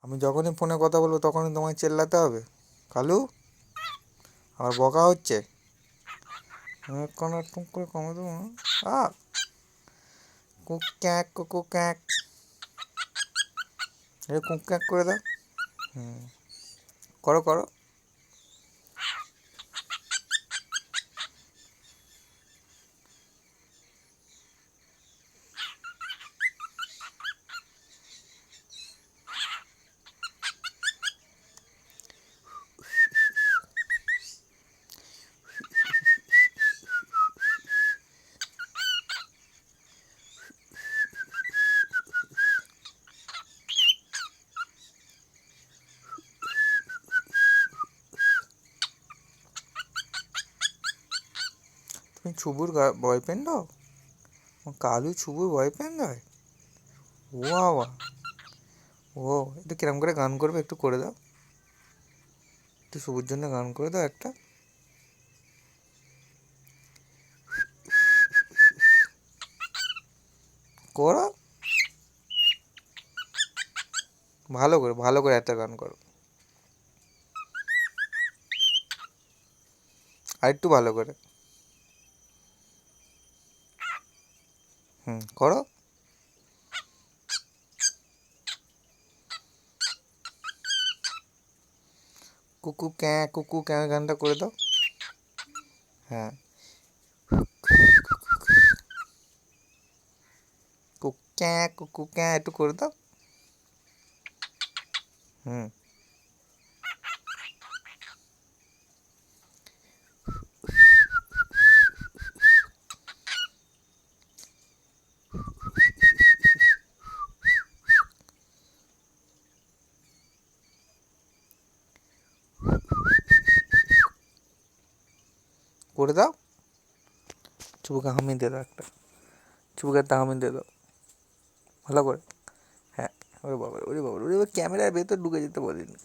আমি যখনই ফোনে কথা বলবো তখনই তোমায় চেল্লাতে হবে? কালু, আর বকা হচ্ছে? টুক করে কমে দেবো। আ কুক ক্যাক কুকু ক্যাক, এটা কুক ক্যাক করে দাও। হুম, করো করো। তুমি ছুবুর বয়ফ্রেন্ড হও? কালু ছুবুর বয়ফ্রেন্ড হয়? ও বাবা, ও একটু কিরম করে গান করবে একটু করে দাও, একটু শুভর জন্য গান করে দাও একটা। করো, ভালো করে একটা গান করো, আর একটু ভালো করে। করো। কুকু ক্যাঁ গানটা করে দাও। হ্যাঁ, কুকু ক্যাঁ একটু করে দাও। হুম, করে দাও। চুবুকে হামি দিয়ে দাও একটা, চুবুকে একটা হামি দিয়ে দাও ভালো করে। হ্যাঁ, ওরে বাবা ওরে বাবা ওরে বাবা, ক্যামেরার ভেতর ঢুকে যেতে বলিনি।